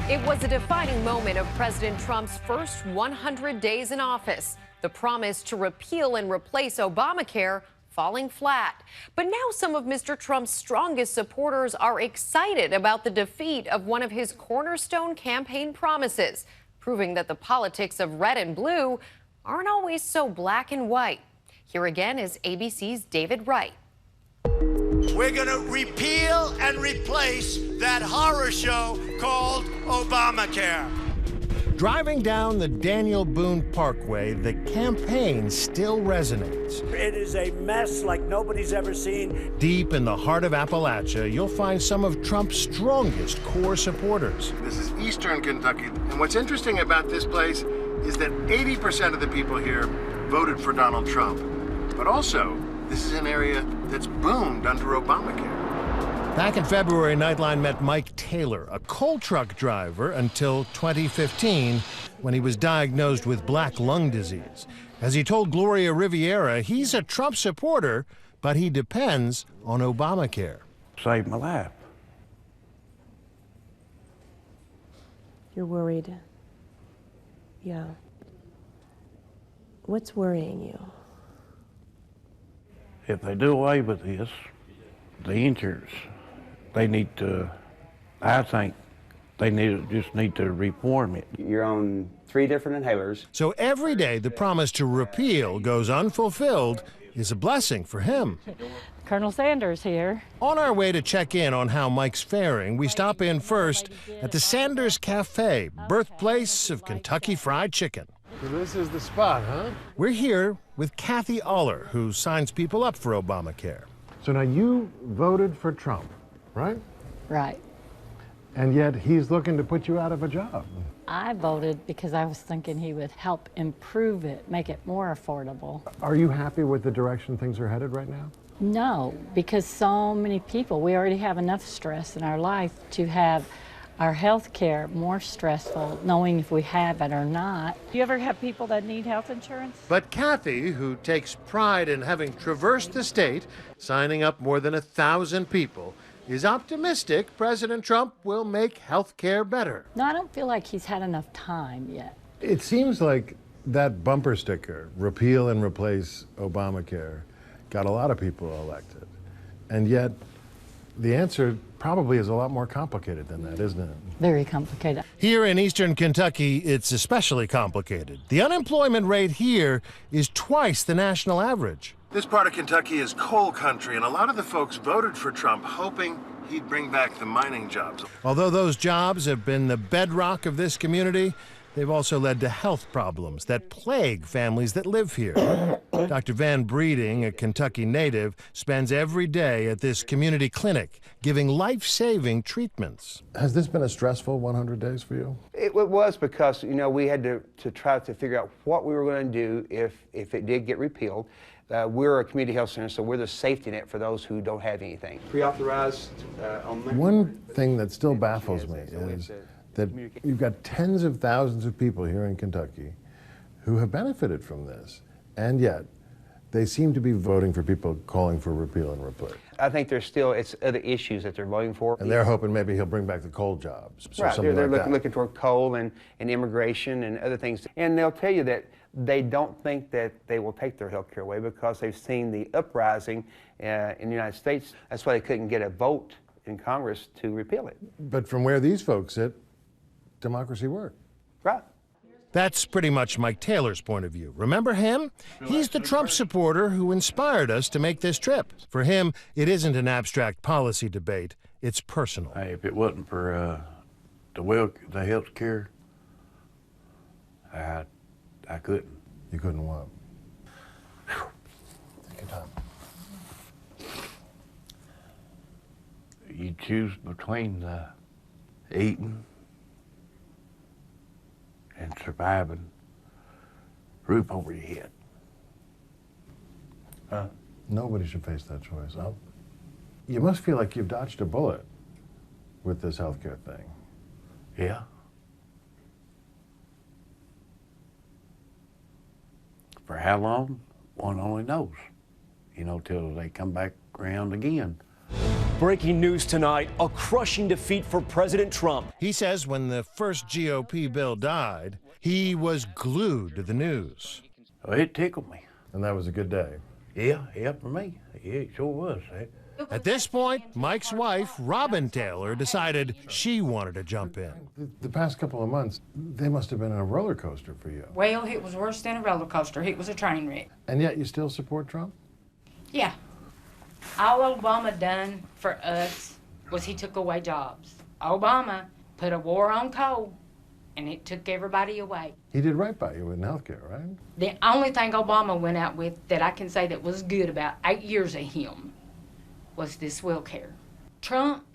It was a defining moment of President Trump's first 100 days in office. The promise to repeal and replace Obamacare falling flat. But now some of Mr. Trump's strongest supporters are excited about the defeat of one of his cornerstone campaign promises, proving that the politics of red and blue aren't always so black and white. Here again is ABC's David Wright. We're going to repeal and replace that horror show called Obamacare. Driving down the Daniel Boone Parkway, the campaign still resonates. It is a mess like nobody's ever seen. Deep in the heart of Appalachia, you'll find some of Trump's strongest core supporters. This is Eastern Kentucky, and what's interesting about this place is that 80% of the people here voted for Donald Trump. But also, this is an area that's boomed under Obamacare. Back in February, Nightline met Mike Taylor, a coal truck driver until 2015, when he was diagnosed with black lung disease. As he told Gloria Riviera, he's a Trump supporter, but he depends on Obamacare. Saved my life. You're worried. Yeah. What's worrying you? If they do away with this, the insurance, they need to, I think they just need to reform it. You're on 3 different inhalers. So every day the promise to repeal goes unfulfilled is a blessing for him. Colonel Sanders here. On our way to check in on how Mike's faring, we stop in first at the Sanders Cafe, birthplace of Kentucky Fried Chicken. So this is the spot, huh? We're here with Kathy Aller, who signs people up for Obamacare. So now you voted for Trump, right? Right. And yet he's looking to put you out of a job. I voted because I was thinking he would help improve it, make it more affordable. Are you happy with the direction things are headed right now? No, because so many people, we already have enough stress in our life to have our health care more stressful, knowing if we have it or not. Do you ever have people that need health insurance? But Kathy, who takes pride in having traversed the state, signing up more than 1,000 people, is optimistic President Trump will make health care better. No, I don't feel like he's had enough time yet. It seems like that bumper sticker, repeal and replace Obamacare, got a lot of people elected. And yet, the answer probably is a lot more complicated than that, isn't it? Very complicated. Here in Eastern Kentucky, it's especially complicated. The unemployment rate here is twice the national average. This part of Kentucky is coal country, and a lot of the folks voted for Trump hoping he'd bring back the mining jobs. Although those jobs have been the bedrock of this community, they've also led to health problems that plague families that live here. Dr. Van Breeding, a Kentucky native, spends every day at this community clinic giving life-saving treatments. Has this been a stressful 100 days for you? It was because, you know, we had to try to figure out what we were going to do if it did get repealed. We're a community health center, so we're the safety net for those who don't have anything. Pre-authorized on Monday. One thing that still baffles me is that you've got tens of thousands of people here in Kentucky who have benefited from this, and yet they seem to be voting for people calling for repeal and replace. I think it's other issues that they're voting for. And they're hoping maybe he'll bring back the coal jobs. Right, they're looking toward coal and immigration and other things. And they'll tell you that they don't think that they will take their health care away because they've seen the uprising in the United States. That's why they couldn't get a vote in Congress to repeal it. But from where these folks sit, democracy worked. Right. That's pretty much Mike Taylor's point of view. Remember him? He's the Trump supporter who inspired us to make this trip. For him, it isn't an abstract policy debate. It's personal. Hey, if it wasn't for the health care, I couldn't. You couldn't what? Take your time. You choose between eating and surviving, roof over your head. Nobody should face that choice. You must feel like you've dodged a bullet with this healthcare thing. Yeah. For how long? One only knows. You know, till they come back around again. Breaking news tonight, a crushing defeat for President Trump. He says when the first GOP bill died, he was glued to the news. Oh, it tickled me. And that was a good day. Yeah, for me. Yeah, it sure was. At this point, Mike's wife, Robin Taylor, decided she wanted to jump in. The past couple of months, they must have been a roller coaster for you. Well, it was worse than a roller coaster. It was a train wreck. And yet you still support Trump? Yeah. All Obama done for us was he took away jobs. Obama put a war on coal, and it took everybody away. He did right by you in healthcare, right? The only thing Obama went out with that I can say that was good about 8 years of him was this WellCare. Trump,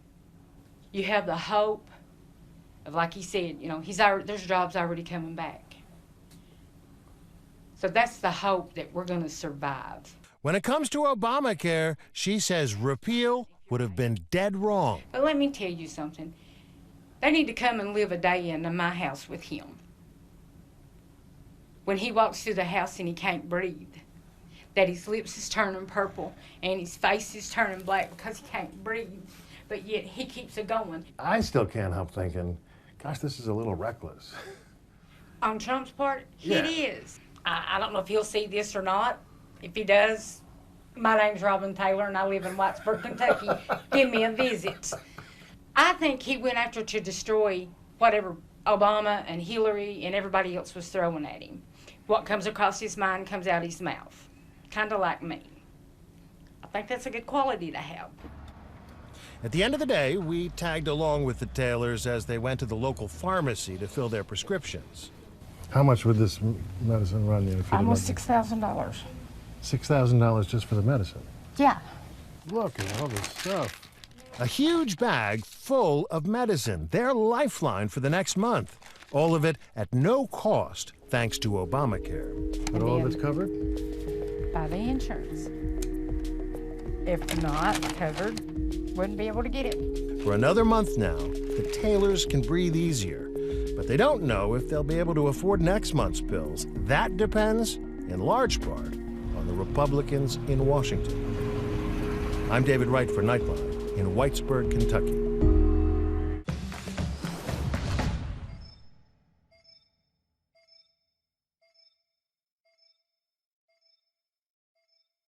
you have the hope of, like he said, you know, there's jobs already coming back. So that's the hope that we're going to survive. When it comes to Obamacare, she says repeal would have been dead wrong. But let me tell you something. They need to come and live a day in my house with him. When he walks through the house and he can't breathe, that his lips is turning purple and his face is turning black because he can't breathe, but yet he keeps it going. I still can't help thinking, gosh, this is a little reckless. On Trump's part, Yeah. It is. I don't know if he'll see this or not. If he does, my name's Robin Taylor and I live in Whitesburg, Kentucky. Give me a visit. I think he went after to destroy whatever Obama and Hillary and everybody else was throwing at him. What comes across his mind comes out his mouth, kind of like me. I think that's a good quality to have. At the end of the day, we tagged along with the Taylors as they went to the local pharmacy to fill their prescriptions. How much would this medicine run you? If you Almost did $6,000. $6,000 just for the medicine? Yeah. Look at all this stuff. A huge bag full of medicine, their lifeline for the next month. All of it at no cost, thanks to Obamacare. But all of it's covered? By the insurance. If not covered, wouldn't be able to get it. For another month now, the Taylors can breathe easier. But they don't know if they'll be able to afford next month's pills. That depends, in large part, on the Republicans in Washington. I'm David Wright for Nightline in Whitesburg, Kentucky.